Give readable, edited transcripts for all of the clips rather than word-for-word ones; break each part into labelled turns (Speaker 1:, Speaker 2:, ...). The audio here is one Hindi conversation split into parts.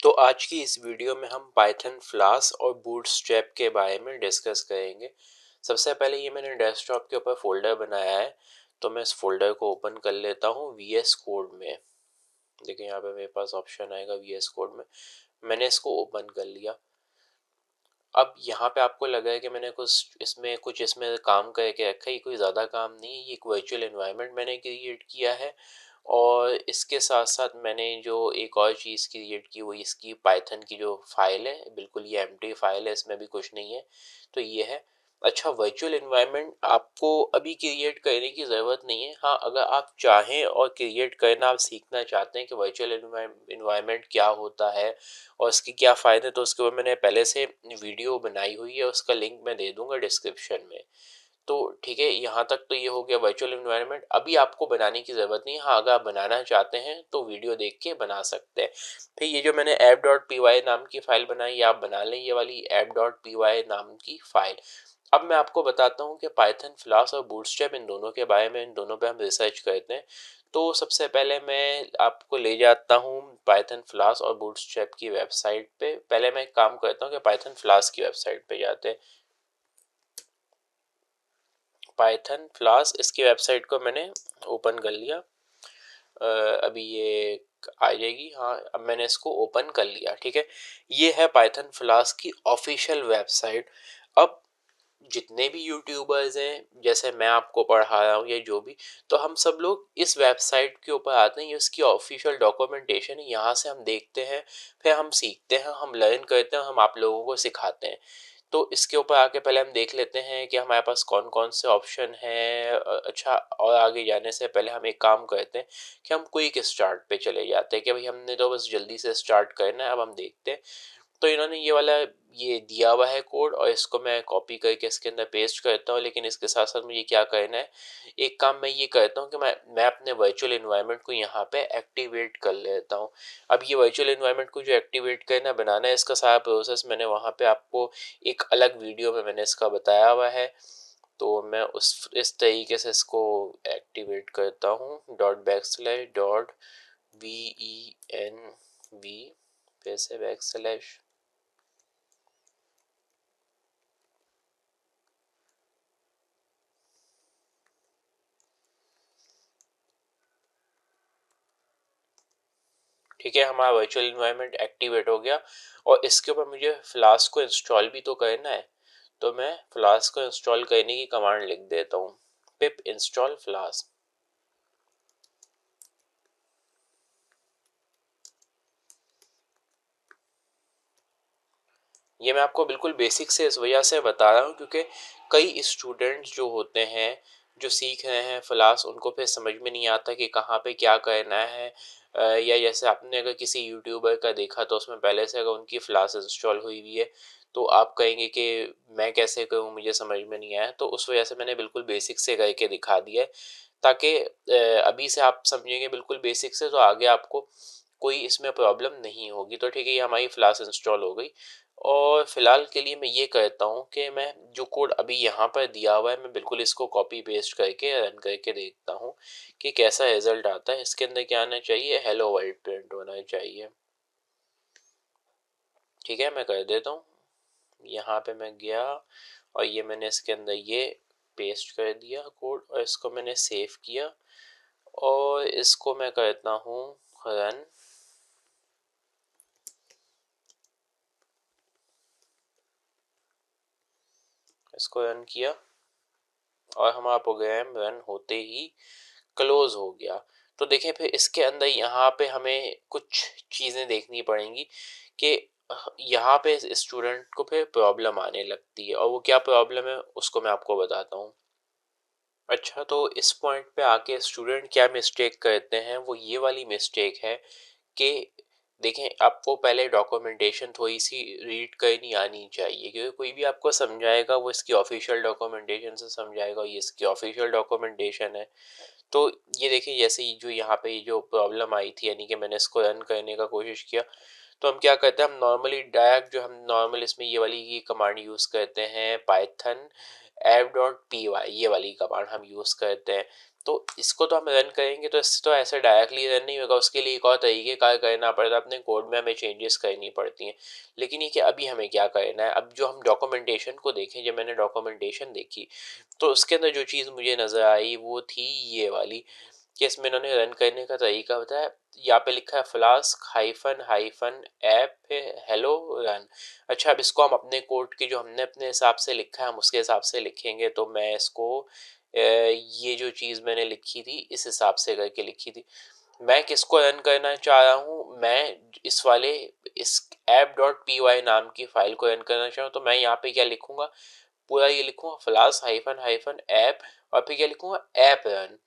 Speaker 1: तो आज की इस वीडियो में हम पाइथन फ्लास्क और बूटस्ट्रैप के बारे में डिस्कस करेंगे। सबसे पहले ये मैंने डेस्कटॉप के ऊपर फोल्डर बनाया है, तो मैं इस फोल्डर को ओपन कर लेता हूँ VS कोड में। देखिए यहाँ पे मेरे पास ऑप्शन आएगा VS कोड में, मैंने इसको ओपन कर लिया। अब यहाँ पे आपको लगा है कि मैंने कुछ इसमें काम करके रखा है, ये कोई ज़्यादा काम नहीं है। ये एक वर्चुअल एनवायरनमेंट मैंने क्रिएट किया है और इसके साथ साथ मैंने जो एक और चीज़ क्रिएट की वो इसकी पाइथन की जो फाइल है, बिल्कुल ये एम्प्टी फाइल है, इसमें भी कुछ नहीं है। तो ये है। अच्छा, वर्चुअल एनवायरनमेंट आपको अभी क्रिएट करने की ज़रूरत नहीं है। हाँ, अगर आप चाहें और क्रिएट करना आप सीखना चाहते हैं कि वर्चुअल एनवायरनमेंट क्या होता है और इसके क्या फ़ायदे, तो उसके ऊपर मैंने पहले से वीडियो बनाई हुई है, उसका लिंक मैं दे दूंगा डिस्क्रिप्शन में। तो ठीक है, यहाँ तक तो ये हो गया वर्चुअल एनवायरनमेंट। अभी आपको बनाने की ज़रूरत नहीं है। हाँ, अगर आप बनाना चाहते हैं तो वीडियो देख के बना सकते हैं। फिर ये जो मैंने app.py नाम की फ़ाइल बनाई, आप बना लें ये वाली app.py नाम की फ़ाइल। अब मैं आपको बताता हूँ कि पाइथन फ्लास्क और बूटस्ट्रैप इन दोनों के बारे में, इन दोनों पे हम रिसर्च करते हैं। तो सबसे पहले मैं आपको ले जाता हूँ पाइथन फ्लास्क और बूटस्ट्रैप की वेबसाइट पे। पहले मैं एक काम करता हूँ कि पाइथन फ्लास्क की वेबसाइट पे जाते हैं। पाइथन फ्लास्क, इसकी वेबसाइट को मैंने ओपन कर लिया। अभी ये आ जाएगी। हाँ, अब मैंने इसको ओपन कर लिया। ठीक है, ये है पाइथन फ्लास्क की ऑफिशियल वेबसाइट। अब जितने भी यूट्यूबर्स हैं, जैसे मैं आपको पढ़ा रहा हूँ या जो भी, तो हम सब लोग इस वेबसाइट के ऊपर आते हैं। ये उसकी ऑफिशियल डॉक्यूमेंटेशन है, यहाँ से हम देखते हैं, फिर हम सीखते हैं, हम लर्न करते हैं, हम आप लोगों को सिखाते हैं। तो इसके ऊपर आके पहले हम देख लेते हैं कि हमारे पास कौन कौन से ऑप्शन हैं। अच्छा, और आगे जाने से पहले हम एक काम करते हैं कि हम क्विक स्टार्ट पे चले जाते हैं कि भाई हमने तो बस जल्दी से स्टार्ट करना है। अब हम देखते हैं। तो इन्होंने ये वाला ये दिया हुआ है कोड, और इसको मैं कॉपी करके इसके अंदर पेस्ट करता हूँ। लेकिन इसके साथ साथ मुझे क्या करना है, एक काम मैं ये करता हूँ कि मैं अपने वर्चुअल एनवायरनमेंट को यहाँ पे एक्टिवेट कर लेता हूँ। अब ये वर्चुअल एनवायरनमेंट को जो एक्टिवेट करना बनाना है, इसका सारा प्रोसेस मैंने वहाँ पे आपको एक अलग वीडियो में मैंने इसका बताया हुआ है। तो मैं इस तरीके से इसको एक्टिवेट करता हूँ। .\venv फिर से बैकस्लैश। ठीक है, हमारा वर्चुअल इन्वायरमेंट एक्टिवेट हो गया और इसके ऊपर मुझे फ्लास्क को इंस्टॉल भी तो करना है। तो मैं फ्लास्क को इंस्टॉल करने की कमांड लिख देता हूँ, पिप इंस्टॉल फ्लास्क। ये मैं आपको बिल्कुल बेसिक से इस वजह से बता रहा हूँ क्योंकि कई स्टूडेंट्स जो होते हैं, जो सीख रहे हैं फ्लास्क, उनको फिर समझ में नहीं आता कि कहाँ पे क्या करना है। या जैसे आपने अगर किसी यूट्यूबर का देखा तो उसमें पहले से अगर उनकी फ्लास्क इंस्टॉल हुई हुई है, तो आप कहेंगे कि मैं कैसे करूँ, मुझे समझ में नहीं आया। तो उस वजह से मैंने बिल्कुल बेसिक से करके दिखा दिया है, ताकि अभी से आप समझेंगे बिल्कुल बेसिक से, तो आगे आपको कोई इसमें प्रॉब्लम नहीं होगी। तो ठीक है, ये हमारी फ्लास्क इंस्टॉल हो गई। और फिलहाल के लिए मैं ये कहता हूँ कि मैं जो कोड अभी यहाँ पर दिया हुआ है, मैं बिल्कुल इसको कॉपी पेस्ट करके रन करके देखता हूँ कि कैसा रिजल्ट आता है। इसके अंदर क्या आना चाहिए, हेलो वर्ल्ड प्रिंट होना चाहिए। ठीक है, मैं कर देता हूँ। यहाँ पे मैं गया और ये मैंने इसके अंदर ये पेस्ट कर दिया कोड, और इसको मैंने सेव किया और इसको मैं करता हूँ रन। इसको रन किया और हमारा प्रोग्राम रन होते ही क्लोज हो गया। तो देखें, फिर इसके अंदर यहाँ पे हमें कुछ चीज़ें देखनी पड़ेंगी कि यहाँ पे स्टूडेंट को फिर प्रॉब्लम आने लगती है, और वो क्या प्रॉब्लम है उसको मैं आपको बताता हूँ। अच्छा, तो इस पॉइंट पे आके स्टूडेंट क्या मिस्टेक करते हैं, वो ये वाली मिस्टेक है कि देखें, आपको पहले डॉक्यूमेंटेशन थोड़ी सी रीड करनी आनी चाहिए, क्योंकि कोई भी आपको समझाएगा वो इसकी ऑफिशियल डॉक्यूमेंटेशन से समझाएगा, ये इसकी ऑफिशियल डॉक्यूमेंटेशन है। तो ये देखिए, जैसे ही जो यहाँ पे जो प्रॉब्लम आई थी, यानी कि मैंने इसको रन करने का कोशिश किया, तो हम क्या करते हैं, हम नॉर्मली डायरेक्ट जो हम नॉर्मल इसमें ये वाली ये कमांड यूज़ करते हैं, पाइथन app.py, ये वाली कमांड हम यूज़ करते हैं। तो इसको तो हम रन करेंगे तो इससे तो ऐसे डायरेक्टली रन नहीं होगा, उसके लिए एक और तरीके का करना पड़ता है, अपने कोड में हमें चेंजेस करनी पड़ती हैं। लेकिन ये कि अभी हमें क्या करना है, अब जो हम डॉक्यूमेंटेशन को देखें, जब मैंने डॉक्यूमेंटेशन देखी तो उसके अंदर जो चीज़ मुझे नज़र आई वो थी ये वाली, कि इसमें इन्होंने रन करने का तरीका बताया। यहाँ पे लिखा है flask hyphen hyphen app hello run. अच्छा, अब इसको हम अपने कोड के जो हमने अपने हिसाब से लिखा है हम उसके हिसाब से लिखेंगे। तो मैं इसको ये जो चीज़ मैंने लिखी थी इस हिसाब से करके लिखी थी। मैं किसको रन करना चाह रहा हूँ, मैं इस वाले इस ऐप डॉट पी वाई नाम की फाइल को रन करना चाहूँ। तो मैं यहाँ पे क्या लिखूंगा, पूरा ये लिखूंगा फ्लास्क हाइफन हाइफन ऐप, और फिर क्या लिखूंगा ऐप रन।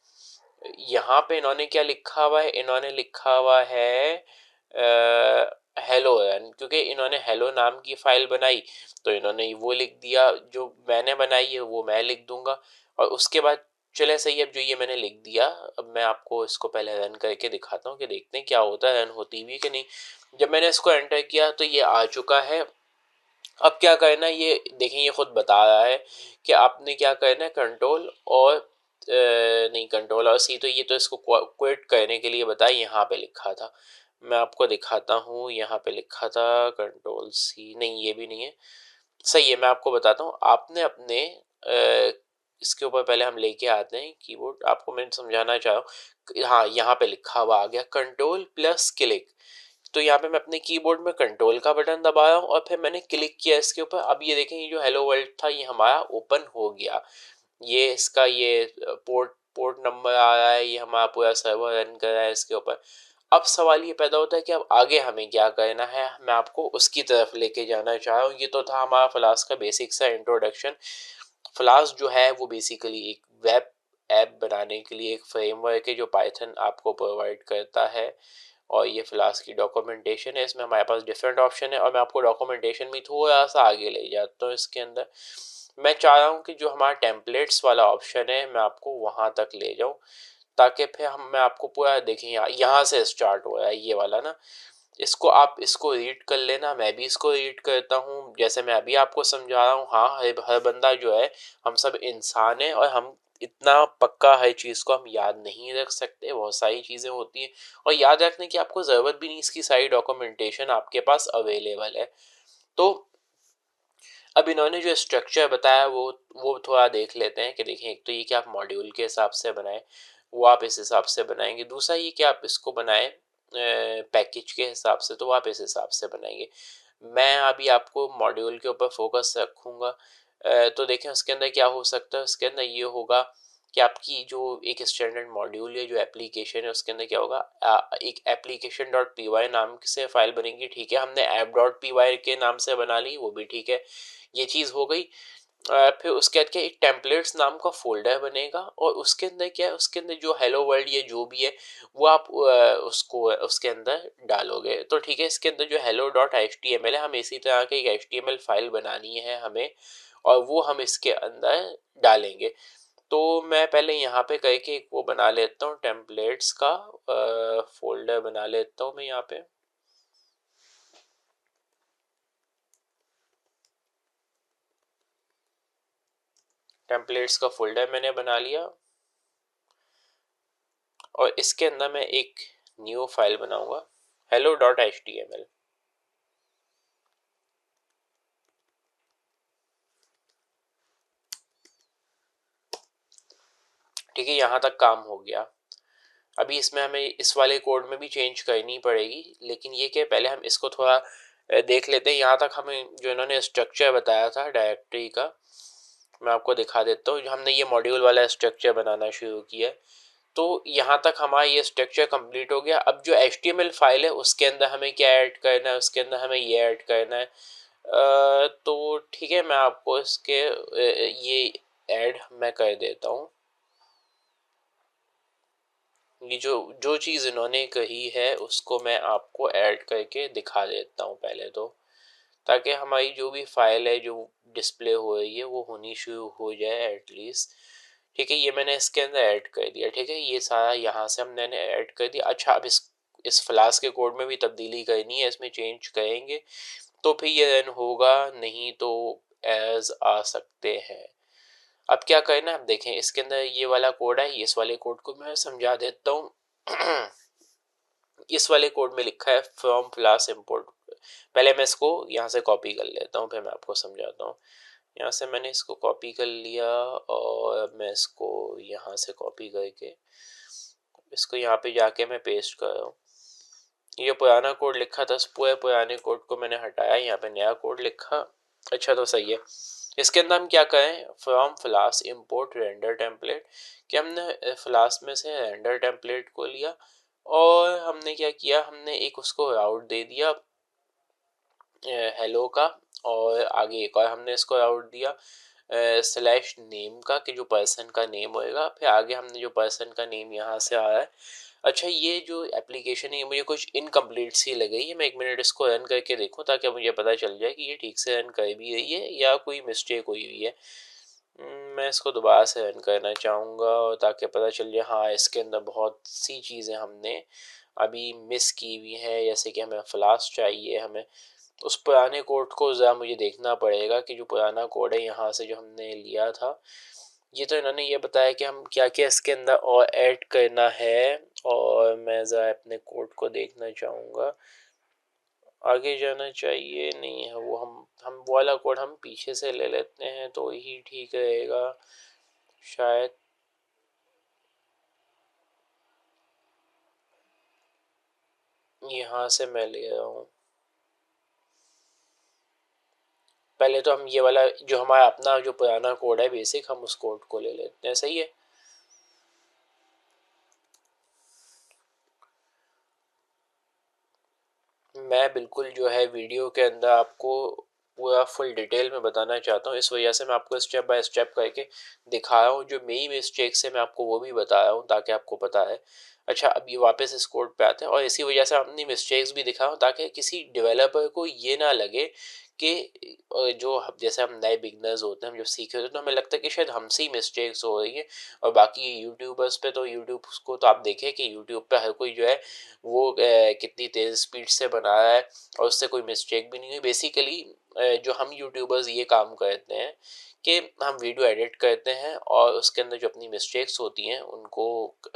Speaker 1: यहाँ पे इन्होंने क्या लिखा हुआ है, इन्होंने लिखा हुआ है हेलो रन, क्योंकि इन्होंने हेलो नाम की फाइल बनाई तो इन्होंने वो लिख दिया, जो मैंने बनाई है वो मैं लिख दूंगा। और उसके बाद चले सही, अब जो ये मैंने लिख दिया, अब मैं आपको इसको पहले रन करके दिखाता हूँ कि देखते हैं क्या होता है, रन होती भी कि नहीं। जब मैंने इसको एंटर किया तो ये आ चुका है। अब क्या करना है ये देखें, ये खुद बता रहा है कि आपने क्या करना है, कंट्रोल और नहीं, कंट्रोल और सी तो ये तो इसको क्विट करने के लिए बताया, यहाँ पे लिखा था। मैं आपको दिखाता हूँ, यहाँ पे लिखा था कंट्रोल सी, नहीं ये भी नहीं है, सही है। मैं आपको बताता हूँ, आपने अपने इसके ऊपर पहले हम लेके आते हैं कीबोर्ड, आपको मैं समझाना चाह रहा हूँ। हाँ, यहाँ पे लिखा हुआ आ गया कंट्रोल प्लस क्लिक। तो यहाँ पे मैं अपने कीबोर्ड में कंट्रोल का बटन दबाया हूँ और फिर मैंने क्लिक किया इसके ऊपर। अब ये देखें, ये जो हेलो वर्ल्ड था ये हमारा ओपन हो गया। ये इसका ये पोर्ट पोर्ट नंबर आ रहा है, ये हमारा पूरा सर्वर रन कर रहा है इसके ऊपर। अब सवाल ये पैदा होता है कि अब आगे हमें क्या करना है, मैं आपको उसकी तरफ लेके जाना चाह रहा हूँ। ये तो था हमारा फ्लास्क का बेसिक सा इंट्रोडक्शन। फ्लास्क जो है वो बेसिकली एक वेब ऐप बनाने के लिए एक फ्रेमवर्क है जो पाइथन आपको प्रोवाइड करता है। और ये फ्लास्क की डॉक्यूमेंटेशन है, इसमें हमारे पास डिफरेंट ऑप्शन है और मैं आपको डॉक्यूमेंटेशन में थोड़ा सा आगे ले जाता हूँ। इसके अंदर मैं चाह रहा हूँ कि जो हमारा टेम्पलेट्स वाला ऑप्शन है मैं आपको वहाँ तक ले जाऊँ, ताकि फिर मैं आपको पूरा देखें, यहाँ से स्टार्ट हो रहा है ये वाला ना। इसको आप इसको रीड कर लेना, मैं भी इसको रीड करता हूँ जैसे मैं अभी आपको समझा रहा हूँ। हाँ, हर बंदा जो है, हम सब इंसान है और हम इतना पक्का हर चीज़ को हम याद नहीं रख सकते, बहुत सारी चीज़ें होती हैं और याद रखने की आपको ज़रूरत भी नहीं, इसकी सारी डॉक्यूमेंटेशन आपके पास अवेलेबल है। तो अब इन्होंने जो स्ट्रक्चर बताया वो थोड़ा देख लेते हैं कि देखें, एक तो ये कि आप मॉड्यूल के हिसाब से बनाएं, वो आप इस हिसाब से बनाएंगे। दूसरा ये कि आप इसको बनाएं पैकेज के हिसाब से, तो आप इस हिसाब से बनाएंगे। मैं अभी आपको मॉड्यूल के ऊपर फोकस रखूँगा। तो देखें उसके अंदर क्या हो सकता है, उसके अंदर ये होगा कि आपकी जो एक स्टैंडर्ड मॉड्यूल है, जो एप्लीकेशन है, उसके अंदर क्या होगा, एक एप्लीकेशन डॉट पी वाई नाम से फाइल बनेगी। ठीक है, हमने ऐप डॉट पी वाई के नाम से बना ली, वो भी ठीक है, ये चीज़ हो गई। फिर उसके बाद क्या, एक टेम्पलेट्स नाम का फोल्डर बनेगा और उसके अंदर क्या है, उसके अंदर जो हेलो वर्ल्ड ये जो भी है वो आप उसको उसके अंदर डालोगे। तो ठीक है, इसके अंदर जो hello dot H T M L है, हमें इसी तरह की एक H T M L file बनानी है हमें, और वो हम इसके अंदर डालेंगे। तो मैं पहले यहाँ पे करके एक वो बना लेता हूँ, टेम्पलेट्स का फोल्डर बना लेता हूँ मैं यहाँ पे। टेम्पलेट्स का फोल्डर मैंने बना लिया और इसके अंदर मैं एक न्यू फाइल बनाऊंगा, hello dot H T M L. ठीक है, यहाँ तक काम हो गया। अभी इसमें हमें इस वाले कोड में भी चेंज करनी पड़ेगी, लेकिन ये कि पहले हम इसको थोड़ा देख लेते हैं। यहाँ तक हमें जो इन्होंने स्ट्रक्चर बताया था डायरेक्टरी का, मैं आपको दिखा देता हूँ। हमने ये मॉड्यूल वाला स्ट्रक्चर बनाना शुरू किया, तो यहाँ तक हमारा ये स्ट्रक्चर कंप्लीट हो गया। अब जो HTML फाइल है उसके अंदर हमें क्या ऐड करना है, उसके अंदर हमें ये ऐड करना है। तो ठीक है, मैं आपको इसके ये ऐड मैं कर देता हूँ। ये जो जो चीज़ इन्होंने कही है उसको मैं आपको ऐड करके दिखा देता हूँ पहले तो, ताकि हमारी जो भी फाइल है जो डिस्प्ले हो रही है वो होनी शुरू हो जाए एटलीस्ट। ठीक है, ये मैंने इसके अंदर ऐड कर दिया। ठीक है, ये सारा यहाँ से हमने ऐड कर दिया। अच्छा, अब इस फ्लास्क के कोड में भी तब्दीली करनी है, इसमें चेंज करेंगे तो फिर ये रन होगा, नहीं तो एज आ सकते हैं। अब क्या करना है, अब देखें इसके अंदर ये वाला कोड है, इस वाले कोड को मैं समझा देता हूँ। इस वाले कोड में लिखा है फ्रॉम क्लास इम्पोर्ट। पहले मैं इसको यहाँ से कॉपी कर लेता हूँ, फिर मैं आपको समझाता हूँ। यहाँ से मैंने इसको कॉपी कर लिया और मैं इसको यहाँ से कॉपी करके इसको यहाँ पे जाके मैं पेस्ट कर रहा हूँ। ये पुराना कोड लिखा था, पूरे पुराने कोड को मैंने हटाया, यहाँ पे नया कोड लिखा। अच्छा तो सही है। इसके अंदर हम क्या करें, from class import render template, कि हमने क्लास में से रेंडर टेम्पलेट को लिया और हमने क्या किया, हमने एक उसको राउट दे दिया हेलो का, और आगे एक और हमने इसको राउट दिया स्लैश नेम का, कि जो पर्सन का नेम होएगा, फिर आगे हमने जो पर्सन का नेम यहाँ से आ रहा है। अच्छा ये जो एप्लीकेशन है मुझे कुछ इनकम्प्लीट सी लग रही है, मैं एक मिनट इसको रन करके देखूँ ताकि मुझे पता चल जाए कि ये ठीक से रन कर भी रही है या कोई मिस्टेक हुई हुई है। मैं इसको दोबारा से रन करना चाहूँगा और ताकि पता चल जाए हाँ इसके अंदर बहुत सी चीज़ें हमने अभी मिस की हुई हैं, जैसे कि हमें फ्लास चाहिए, हमें उस पुराने कोड को ज़रा मुझे देखना पड़ेगा कि जो पुराना कोड है यहाँ से जो हमने लिया था, ये तो इन्होंने ये बताया कि हम क्या क्या इसके अंदर और ऐड करना है, और मैं ज़रा अपने कोड को देखना चाहूँगा। आगे जाना चाहिए, नहीं है वो, हम वो वाला कोड हम पीछे से ले लेते हैं तो ही ठीक रहेगा शायद। यहाँ से मैं ले रहा हूँ, पहले तो हम ये वाला जो हमारा अपना जो पुराना कोड है बेसिक, हम उस कोड को ले लेते हैं, सही है। मैं बिल्कुल जो है वीडियो के अंदर आपको पूरा फुल डिटेल में बताना चाहता हूँ, इस वजह से मैं आपको स्टेप बाय स्टेप करके दिखा रहा हूँ, जो मेरी मिस्टेक्स है मैं आपको वो भी बता रहा हूँ ताकि आपको पता है। अच्छा अब ये वापस इस कोड पे आते हैं, और इसी वजह से अपनी मिस्टेक्स भी दिखा रहा हूँ ताकि किसी डेवलपर को ये ना लगे कि जो जैसे हम नए बिगनर्स होते हैं, हम जब सीखे होते हैं तो हमें लगता है कि शायद हमसे ही मिस्टेक्स हो रही है, और बाकी यूट्यूबर्स पे तो यूट्यूब को तो आप देखें कि यूट्यूब पे हर कोई जो है वो कितनी तेज़ स्पीड से बना रहा है और उससे कोई मिस्टेक भी नहीं हुई। बेसिकली जो हम यूट्यूबर्स ये काम करते हैं कि हम वीडियो एडिट करते हैं और उसके अंदर जो अपनी मिस्टेक्स होती हैं उनको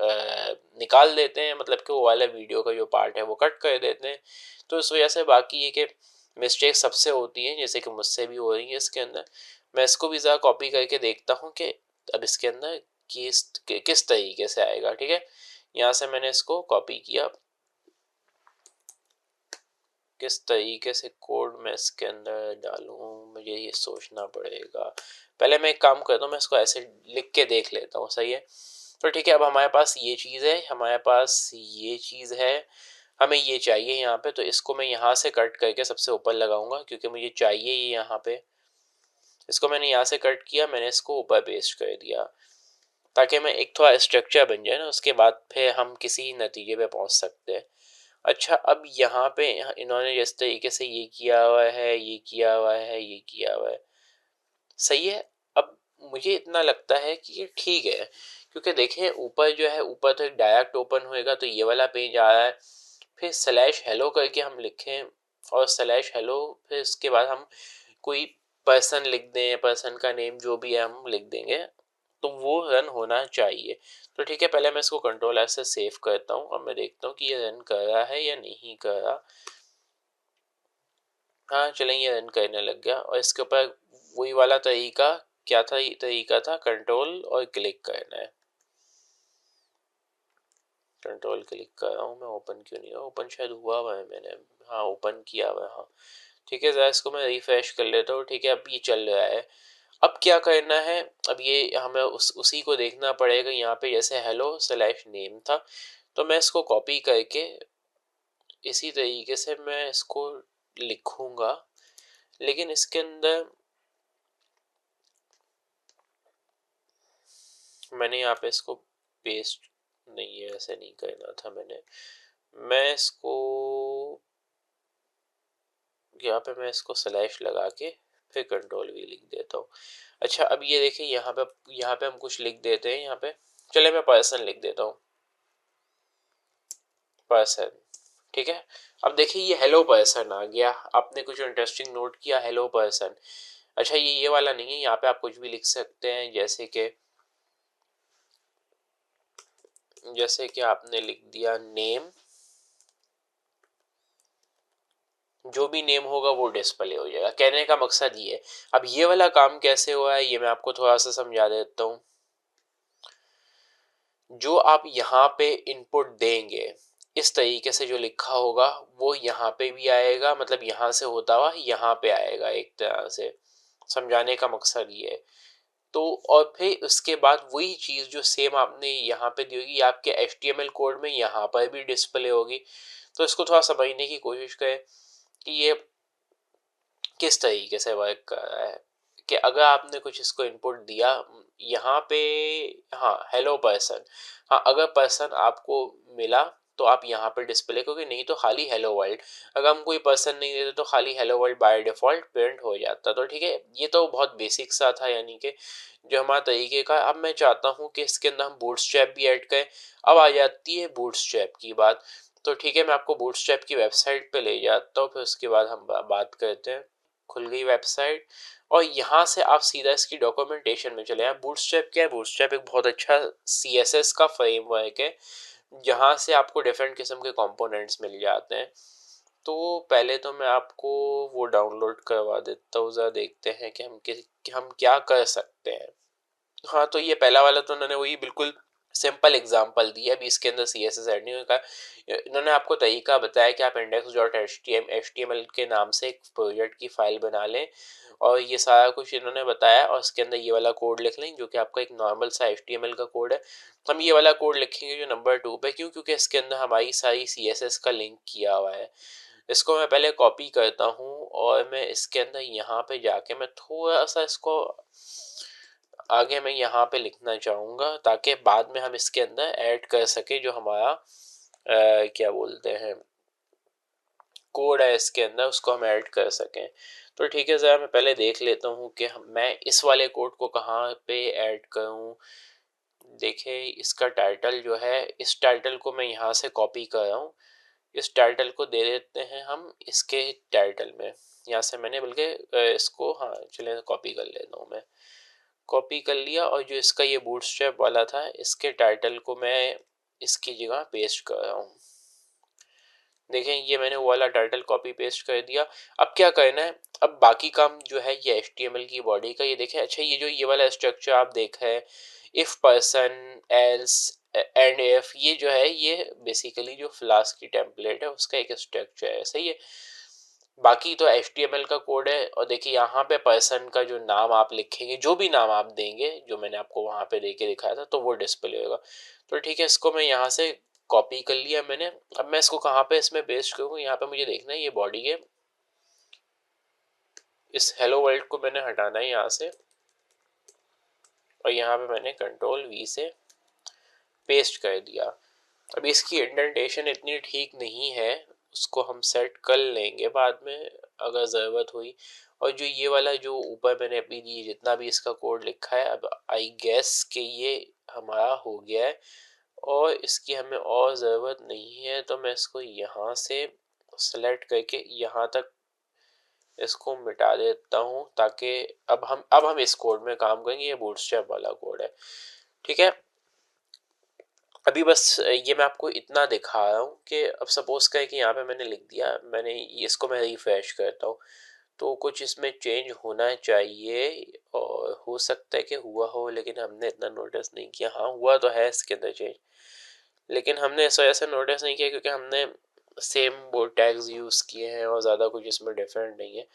Speaker 1: निकाल देते हैं, मतलब कि वो वाला वीडियो का जो पार्ट है वो कट कर देते हैं। तो इस वजह से बाकी ये कि मिस्टेक सबसे होती हैं, जैसे कि मुझसे भी हो रही है इसके अंदर। मैं इसको भी ज़रा कॉपी करके देखता हूँ कि अब इसके अंदर किस तरीके से आएगा। ठीक है, यहाँ से मैंने इसको कॉपी किया, किस तरीके से कोड मैं इसके अंदर डालूँ मुझे ये सोचना पड़ेगा। पहले मैं एक काम करता हूँ, मैं इसको ऐसे लिख के देख लेता हूँ, सही है। तो ठीक है, अब हमारे पास ये चीज़ है, हमारे पास ये चीज़ है, हमें ये चाहिए यहाँ पे, तो इसको मैं यहाँ से कट करके सबसे ऊपर लगाऊंगा क्योंकि मुझे चाहिए ये यहाँ पे। इसको मैंने यहाँ से कट किया, मैंने इसको ऊपर पेस्ट कर दिया ताकि मैं एक थोड़ा स्ट्रक्चर बन जाए ना, उसके बाद फिर हम किसी नतीजे पे पहुँच सकते हैं। अच्छा अब यहाँ पे इन्होंने जिस तरीके से ये किया हुआ है, ये किया हुआ है, ये किया हुआ है, सही है। अब मुझे इतना लगता है कि ये ठीक है, क्योंकि देखें ऊपर जो है, ऊपर तो एक डायरेक्ट ओपन होएगा तो ये वाला पेज आ रहा है, फिर स्लैश हेलो करके हम लिखें और स्लैश हेलो, फिर इसके बाद हम कोई पर्सन लिख दें, पर्सन का नेम जो भी है हम लिख देंगे, तो वो रन होना चाहिए। तो ठीक है, पहले मैं इसको कंट्रोल एस से सेव करता हूँ और मैं देखता हूँ कि ये रन कर रहा है या नहीं कर रहा। हाँ चलें, ये रन करने लग गया, और इसके ऊपर वही वाला तरीका, क्या था ये तरीका था, कंट्रोल और क्लिक करना है। कंट्रोल क्लिक कर रहा हूँ मैं, ओपन क्यों नहीं हुआ, ओपन शायद हुआ हुआ है मैंने, हाँ ओपन किया हुआ है, हाँ ठीक है। ज़रा इसको मैं रिफ्रेश कर लेता हूँ। ठीक है, अब ये चल रहा है। अब क्या करना है, अब ये हमें उसी को देखना पड़ेगा। यहाँ पे जैसे हेलो स्लैश नेम था, तो मैं इसको कॉपी करके इसी तरीके से मैं इसको लिखूंगा, लेकिन इसके अंदर मैंने यहाँ पे इसको पेस्ट नहीं है, ऐसे नहीं करना था मैंने। मैं इसको यहाँ पे मैं इसको स्लैश लगा के फिर कंट्रोल भी लिख देता हूँ। अच्छा अब ये देखिए, यहाँ पे हम कुछ लिख देते हैं, यहाँ पे चले मैं पर्सन लिख देता हूँ, पर्सन। ठीक है, अब देखिए ये हेलो पर्सन आ गया, आपने कुछ इंटरेस्टिंग नोट किया, हेलो पर्सन। अच्छा ये वाला नहीं है, यहाँ पे आप कुछ भी लिख सकते हैं, जैसे कि आपने लिख दिया नेम, जो भी नेम होगा वो डिस्प्ले हो जाएगा। कहने का मकसद ये है। अब ये वाला काम कैसे हुआ है ये मैं आपको थोड़ा सा समझा देता हूँ। जो आप यहाँ पे इनपुट देंगे, इस तरीके से जो लिखा होगा वो यहाँ पे भी आएगा, मतलब यहाँ से होता हुआ यहाँ पे आएगा। एक तरह से समझाने का मकसद ये है। तो और फिर उसके बाद वही चीज़ जो सेम आपने यहाँ पे दी होगी आपके HTML कोड में यहाँ पर भी डिस्प्ले होगी। तो इसको थोड़ा समझने की कोशिश करें कि ये किस तरीके से वर्क कर रहा है। कि अगर आपने कुछ इसको इनपुट दिया यहाँ पे, हाँ हेलो पर्सन, हाँ अगर पर्सन आपको मिला तो आप यहाँ पे डिस्प्ले करोगे, नहीं तो खाली हेलो वर्ल्ड। अगर हम कोई पर्सन नहीं देते तो खाली hello world by default print हो जाता। तो ठीक है, ये तो बहुत बेसिक सा था, यानी कि जो हमारा तरीके का। अब मैं चाहता हूँ कि इसके अंदर हम बूटस्ट्रैप भी ऐड करें। अब आ जाती है बूटस्ट्रैप की बात। तो ठीक है, मैं आपको बूटस्ट्रैप की वेबसाइट पे ले जाता हूँ, फिर उसके बाद हम बात करते हैं। खुल गई वेबसाइट, और यहाँ से आप सीधा इसकी डॉक्यूमेंटेशन में चले आए। बूटस्ट्रैप क्या है? बूटस्ट्रैप एक बहुत अच्छा CSS का फ्रेमवर्क है, जहाँ से आपको डिफरेंट किस्म के कंपोनेंट्स मिल जाते हैं। तो पहले तो मैं आपको वो डाउनलोड करवा देता हूँ, ज़रा देखते हैं कि हम क्या कर सकते हैं। हाँ, तो ये पहला वाला तो उन्होंने वही बिल्कुल सिंपल एग्जांपल दिया। अभी इसके अंदर CSS ऐड नहीं होगा। इन्होंने आपको तरीका बताया कि आप index.html के नाम से एक प्रोजेक्ट की फाइल बना लें, और ये सारा कुछ इन्होंने बताया। और इसके अंदर ये वाला कोड लिख लें जो कि आपका एक नॉर्मल सा HTML का कोड है। हम ये वाला कोड लिखेंगे जो नंबर 2 पे, क्यों? क्योंकि इसके अंदर हमारी सारी CSS का लिंक किया हुआ है। इसको मैं पहले कॉपी करता हूँ, और मैं इसके अंदर यहाँ पे जाके मैं थोड़ा सा इसको आगे मैं यहाँ पे लिखना चाहूँगा, ताकि बाद में हम इसके अंदर ऐड कर सके जो हमारा क्या बोलते हैं कोड है इसके अंदर, उसको हम ऐड कर सकें। तो ठीक है, ज़रा मैं पहले देख लेता हूँ कि मैं इस वाले कोड को कहाँ पे ऐड करूँ। देखिए इसका टाइटल जो है, इस टाइटल को मैं यहाँ से कॉपी कर रहा हूँ। इस टाइटल को दे देते हैं हम इसके टाइटल में। यहाँ से मैंने बल्कि इसको, हाँ चलिए कॉपी कर लेता हूँ मैं। कॉपी कर लिया, और जो इसका ये बूटस्ट्रैप वाला था इसके टाइटल को मैं इसकी जगह पेस्ट कर रहा हूँ। देखें ये मैंने वो वाला टाइटल कॉपी पेस्ट कर दिया। अब क्या करना है, अब बाकी काम जो है ये HTML की बॉडी का। ये देखें, अच्छा ये वाला स्ट्रक्चर आप देखा है, if person else and if, ये जो है ये बेसिकली जो फ्लास्क की टेम्पलेट है उसका एक स्ट्रक्चर है, सही है। बाकी तो HTML का कोड है। और देखिए यहाँ पे पर्सन का जो नाम आप लिखेंगे, जो भी नाम आप देंगे जो मैंने आपको वहाँ पे देके दिखाया था, तो वो डिस्प्ले होगा। तो ठीक है, इसको मैं यहाँ से कॉपी कर लिया मैंने। अब मैं इसको कहाँ पे इसमें पेस्ट करूँगा, यहाँ पे मुझे देखना है ये बॉडी है, इस हेलो वर्ल्ड को मैंने हटाना है यहाँ से, और यहाँ पे मैंने Ctrl+V से पेस्ट कर दिया। अभी इसकी इंडेंटेशन इतनी ठीक नहीं है, उसको हम सेट कर लेंगे बाद में अगर ज़रूरत हुई। और जो ये वाला जो ऊपर मैंने अभी ये जितना भी इसका कोड लिखा है, अब आई गेस कि ये हमारा हो गया है, और इसकी हमें और ज़रूरत नहीं है। तो मैं इसको यहाँ से सेलेक्ट करके यहाँ तक इसको मिटा देता हूँ, ताकि अब हम इस कोड में काम करेंगे। ये बूटस्ट्रैप वाला कोड है, ठीक है। अभी बस ये मैं आपको इतना दिखा रहा हूँ कि अब सपोज करें कि यहाँ पे मैंने लिख दिया, इसको मैं रिफ्रेश करता हूँ, तो कुछ इसमें चेंज होना चाहिए, और हो सकता है कि हुआ हो, लेकिन हमने इतना नोटिस नहीं किया। हाँ हुआ तो है इसके अंदर चेंज, लेकिन हमने इस वजह से नोटिस नहीं किया क्योंकि हमने सेम वो टैग्स यूज़ किए हैं, और ज़्यादा कुछ इसमें डिफरेंट नहीं है।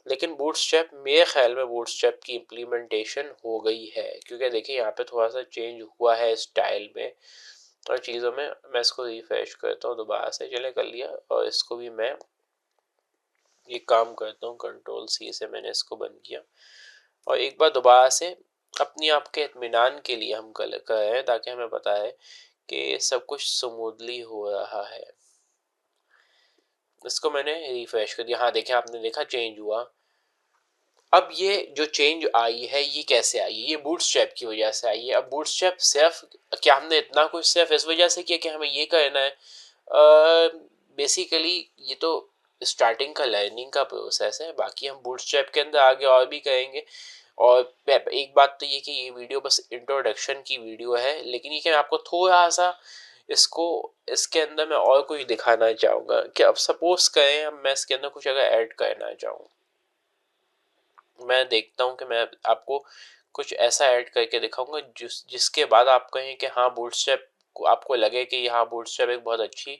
Speaker 1: लेकिन बूटस्ट्रैप, मेरे ख्याल में बूटस्ट्रैप की इम्प्लीमेंटेशन हो गई है, क्योंकि देखिए यहाँ पे थोड़ा सा चेंज हुआ है स्टाइल में और चीज़ों में। मैं इसको रिफ्रेश करता हूँ दोबारा से, चले कर लिया, और इसको भी मैं ये काम करता हूँ, Ctrl+C से मैंने इसको बंद किया। और एक बार दोबारा से अपनी आपके इत्मीनान के लिए हम कर रहे हैं, ताकि हमें पता है कि सब कुछ स्मूथली हो रहा है। इसको मैंने रिफ्रेश कर दिया। हाँ देखें, आपने देखा चेंज हुआ। अब ये जो चेंज आई है ये कैसे आई है? ये बूटस्ट्रैप की वजह से आई है। अब बूटस्ट्रैप सिर्फ, क्या हमने इतना कुछ सिर्फ इस वजह से किया कि हमें ये करना है? बेसिकली ये तो स्टार्टिंग का लर्निंग का प्रोसेस है। बाकी हम बूटस्ट्रैप के अंदर आगे और भी करेंगे। और एक बात तो ये कि ये वीडियो बस इंट्रोडक्शन की वीडियो है, लेकिन ये कि मैं आपको थोड़ा सा इसको इसके अंदर मैं और कुछ दिखाना चाहूँगा कि अब सपोज करें हम मैं इसके अंदर कुछ अगर ऐड करना चाहूँ, मैं देखता हूँ कि मैं आपको कुछ ऐसा ऐड करके दिखाऊंगा जिसके बाद आप कहें कि हाँ बूटस्ट्रैप को आपको लगे कि हाँ बूटस्ट्रैप एक बहुत अच्छी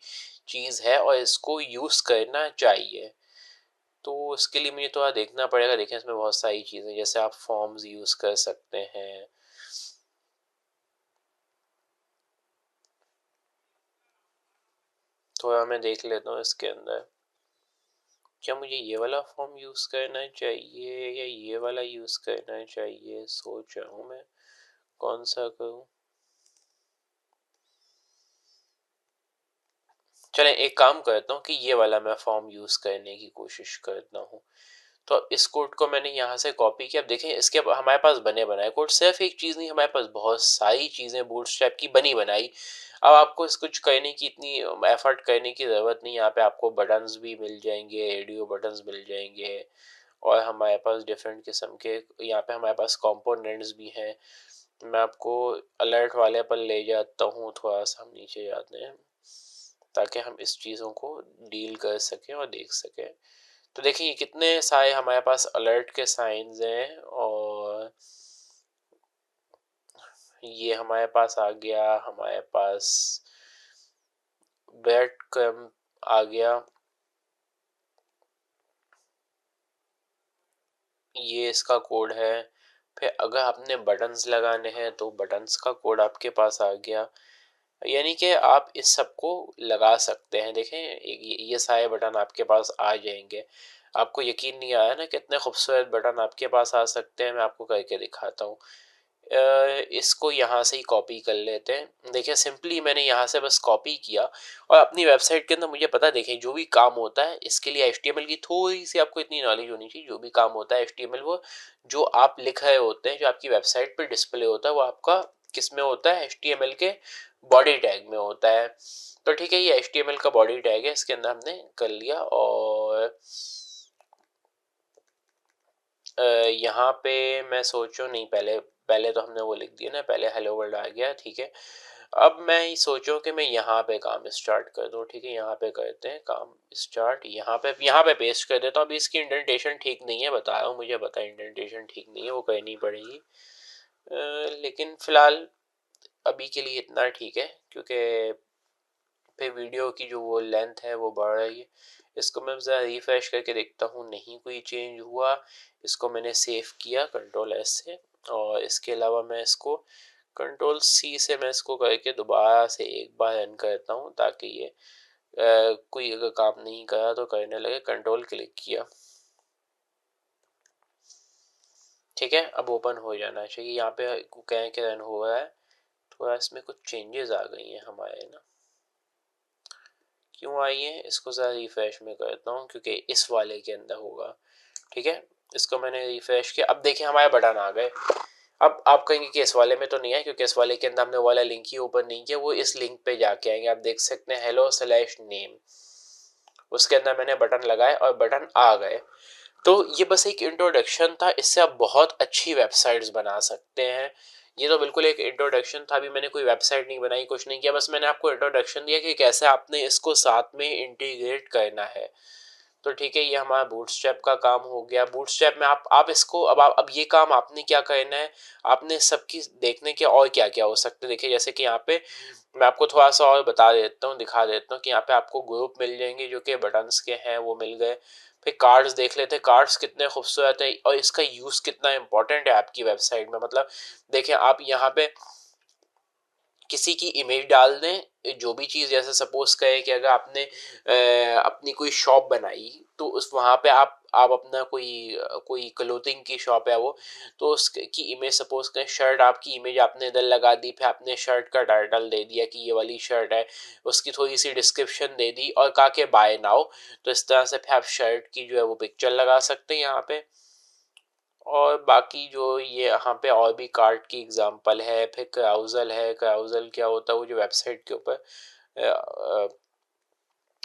Speaker 1: चीज़ है और इसको यूज़ करना चाहिए। तो इसके लिए मुझे थोड़ा देखना पड़ेगा। देखें इसमें बहुत सारी चीज़ें, जैसे आप फॉर्म्स यूज़ कर सकते हैं। थोड़ा मैं देख लेता हूँ इसके अंदर, क्या मुझे ये वाला फॉर्म यूज़ करना चाहिए या ये वाला यूज़ करना चाहिए, सोच रहा हूँ मैं कौन सा करूँ। चलें एक काम करता हूँ कि ये वाला मैं फॉर्म यूज़ करने की कोशिश करता हूँ। तो अब इस कोड को मैंने यहाँ से कॉपी किया। अब देखें इसके अब हमारे पास बने बनाए कोड, सिर्फ एक चीज़ नहीं, हमारे पास बहुत सारी चीज़ें बूटस्ट्रैप की बनी बनाई। अब आपको इस कुछ करने की इतनी एफर्ट करने की ज़रूरत नहीं। यहाँ पे आपको बटन्स भी मिल जाएंगे, रेडियो बटन्स मिल जाएंगे, और हमारे पास डिफरेंट किस्म के यहाँ पे हमारे पास कंपोनेंट्स भी हैं। मैं आपको अलर्ट वाले पर ले जाता हूँ, थोड़ा सा हम नीचे जाते हैं ताकि हम इस चीज़ों को डील कर सकें और देख सकें। तो देखिए कितने सारे हमारे पास अलर्ट के साइंस हैं, और ये हमारे पास आ गया, हमारे पास ब्रेड क्रम्ब आ गया, ये इसका कोड है। फिर अगर आपने बटन्स लगाने हैं तो बटन्स का कोड आपके पास आ गया। यानी कि आप इस सब को लगा सकते हैं। देखें ये सारे बटन आपके पास आ जाएंगे। आपको यकीन नहीं आया ना कितने खूबसूरत बटन आपके पास आ सकते हैं। मैं आपको करके दिखाता हूँ। इसको यहाँ से ही कॉपी कर लेते हैं। देखिए सिंपली मैंने यहाँ से बस कॉपी किया और अपनी वेबसाइट के अंदर, मुझे पता देखें जो भी काम होता है इसके लिए HTML की थोड़ी सी आपको इतनी नॉलेज होनी चाहिए। जो भी काम होता है HTML, वो जो आप लिख रहे होते हैं, जो आपकी वेबसाइट पर डिस्प्ले होता है, वो आपका किस में होता है, HTML के बॉडी टैग में होता है। तो ठीक है, ये HTML का बॉडी टैग है, इसके अंदर हमने कर लिया। और यहाँ पे मैं सोचूं नहीं, पहले पहले तो हमने वो लिख दिया ना, पहले हेलो वर्ल्ड आ गया, ठीक है। अब मैं ही सोचूं कि मैं यहाँ पे काम स्टार्ट कर दूं। ठीक है, यहाँ पे करते हैं काम स्टार्ट। यहाँ पे पेस्ट कर देता हूँ। अभी इसकी इंडेंटेशन ठीक नहीं है, बता रहा हूँ, मुझे पता है इंडेंटेशन ठीक नहीं है, वो करनी पड़ेगी। लेकिन फ़िलहाल अभी के लिए इतना ठीक है, क्योंकि फिर वीडियो की जो वो लेंथ है वो बढ़ रही है। इसको मैं ज़रा रिफ़्रेश करके देखता हूँ, नहीं कोई चेंज हुआ। इसको मैंने सेव किया Ctrl+S से, और इसके अलावा मैं इसको Ctrl+C से मैं इसको करके दोबारा से एक बार रन करता हूँ, ताकि ये कोई अगर काम नहीं करा तो करने लगे। कंट्रोल क्लिक किया, ठीक है, अब ओपन हो जाना चाहिए। यहाँ पे कहें कि रन हो रहा है। थोड़ा इसमें कुछ चेंजेस आ गई हैं हमारे ना, क्यों आई है, इसको ज़रा रिफ़्रेश में करता हूँ, क्योंकि इस वाले के अंदर होगा। ठीक है, इसको मैंने रिफ़्रेश किया। अब देखिए हमारे बटन आ गए। अब आप कहेंगे कि इस वाले में तो नहीं है, क्योंकि इस वाले के अंदर हमने वाला लिंक ही ओपन नहीं किया। वो इस लिंक पे जाके आएंगे, आप देख सकते हैं hello/name, उसके अंदर मैंने बटन लगाए और बटन आ गए। तो ये बस एक इंट्रोडक्शन था, इससे आप बहुत अच्छी वेबसाइट्स बना सकते हैं। ये तो बिल्कुल एक इंट्रोडक्शन था, अभी मैंने कोई वेबसाइट नहीं बनाई, कुछ नहीं किया, बस मैंने आपको इंट्रोडक्शन दिया कि कैसे आपने इसको साथ में इंटीग्रेट करना है। तो ठीक है, ये हमारा बूटस्ट्रैप का काम हो गया। बूटस्ट्रैप में आप इसको अब ये काम आपने क्या करना है, आपने सबकी देखने के और क्या क्या हो सकते हैं। देखिए जैसे कि यहाँ पे मैं आपको थोड़ा सा और बता देता हूँ, दिखा देता हूँ कि यहाँ पे आपको ग्रुप मिल जाएंगे जो कि बटन्स के हैं, वो मिल गए। फिर कार्ड्स देख लेते हैं, कार्ड्स कितने खूबसूरत है और इसका यूज़ कितना इंपॉर्टेंट है आपकी वेबसाइट में। मतलब देखें आप यहाँ पे किसी की इमेज डाल दें, जो भी चीज़, जैसे सपोज करें कि अगर आपने अपनी कोई शॉप बनाई, तो उस वहाँ पे आप अपना कोई कोई क्लोथिंग की शॉप है वो, तो उसकी इमेज सपोज करें, शर्ट आपकी इमेज आपने इधर लगा दी, फिर आपने शर्ट का टाइटल दे दिया कि ये वाली शर्ट है, उसकी थोड़ी सी डिस्क्रिप्शन दे दी और कहा कि बाय नाउ। तो इस तरह से फिर आप शर्ट की जो है वो पिक्चर लगा सकते हैं यहाँ पे। और बाकी जो ये यहाँ पे और भी कार्ड की एग्जांपल है। फिर क्राउजल है, क्राउजल क्या होता है, वो जो वेबसाइट के ऊपर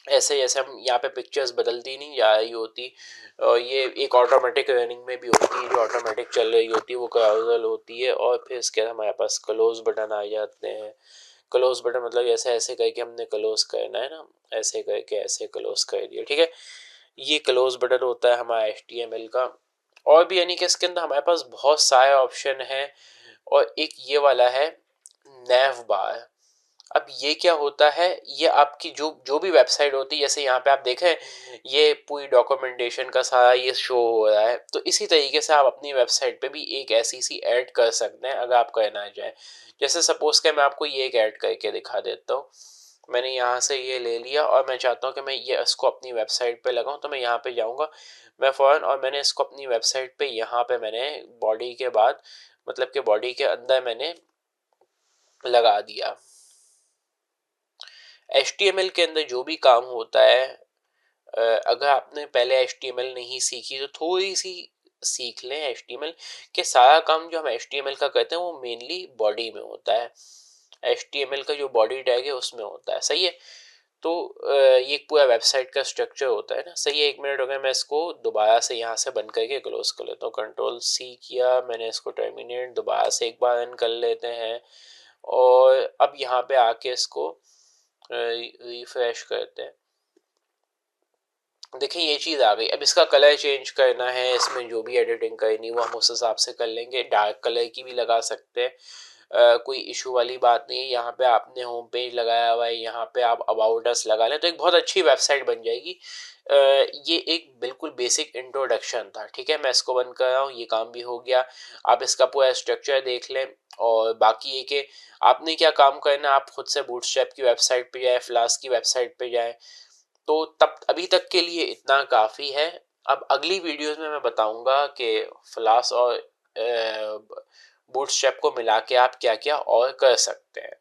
Speaker 1: ऐसे जैसे हम यहाँ पे पिक्चर्स बदलती नहीं जा रही होती, और ये एक ऑटोमेटिक रनिंग में भी होती है, जो ऑटोमेटिक चल रही होती है वो क्राउजल होती है। और फिर इसके बाद हमारे पास क्लोज बटन आ जाते हैं। क्लोज बटन मतलब ऐसे ऐसे करके हमने क्लोज करना है ना, ऐसे करके ऐसे क्लोज कर दिया, ठीक है। ये क्लोज बटन होता है हमारा HTML का। और भी यानी कि इसके अंदर हमारे पास बहुत सारे ऑप्शन हैं। और एक ये वाला है नैव बार। अब ये क्या होता है, ये आपकी जो जो भी वेबसाइट होती है, जैसे यहाँ पे आप देखें ये पूरी डॉक्यूमेंटेशन का सारा ये शो हो रहा है, तो इसी तरीके से आप अपनी वेबसाइट पे भी एक ऐसी सी ऐड कर सकते हैं अगर आप करना चाहें। जैसे सपोज के मैं आपको ये एक ऐड करके दिखा देता हूँ। मैंने यहाँ से ये ले लिया और मैं चाहता हूँ कि मैं ये इसको अपनी वेबसाइट पे लगाऊँ, तो मैं यहाँ पे जाऊँगा मैं फ़ौरन, और मैंने इसको अपनी वेबसाइट पे यहाँ पे मैंने बॉडी के बाद मतलब कि बॉडी के अंदर मैंने लगा दिया। HTML के अंदर जो भी काम होता है, अगर आपने पहले HTML नहीं सीखी तो थोड़ी सी सीख लें HTML के। सारा काम जो हम HTML का करते हैं वो मेनली बॉडी में होता है। HTML का जो बॉडी टैग है उसमें होता है, सही है। तो ये पूरा वेबसाइट का स्ट्रक्चर होता है ना, सही है। 1 मिनट हो गया, मैं इसको दोबारा से यहाँ से बंद करके क्लोज कर लेता हूँ। Ctrl+C किया मैंने, इसको टर्मिनेट, दोबारा से एक बार रन कर लेते हैं। और अब यहाँ पे आके इसको रिफ्रेश करते हैं। देखिए ये चीज़ आ गई। अब इसका कलर चेंज करना है, इसमें जो भी एडिटिंग करनी वो हम उस हिसाब से कर लेंगे। डार्क कलर की भी लगा सकते हैं, कोई इशू वाली बात नहीं है। यहाँ पे आपने होम पेज लगाया हुआ है, यहाँ पे आप अबाउट अस लगा लें तो एक बहुत अच्छी वेबसाइट बन जाएगी। ये एक बिल्कुल बेसिक इंट्रोडक्शन था, ठीक है। मैं इसको बंद कर रहा हूँ, ये काम भी हो गया। आप इसका पूरा स्ट्रक्चर देख लें। और बाकी ये कि आपने क्या काम करना, आप खुद से बूटस्ट्रैप की वेबसाइट पे जाए, फ्लास्क की वेबसाइट पे जाए। तो तब अभी तक के लिए इतना काफ़ी है। अब अगली वीडियोस में मैं बताऊंगा कि फ्लास्क और बूटस्ट्रैप को मिला के आप क्या क्या और कर सकते हैं।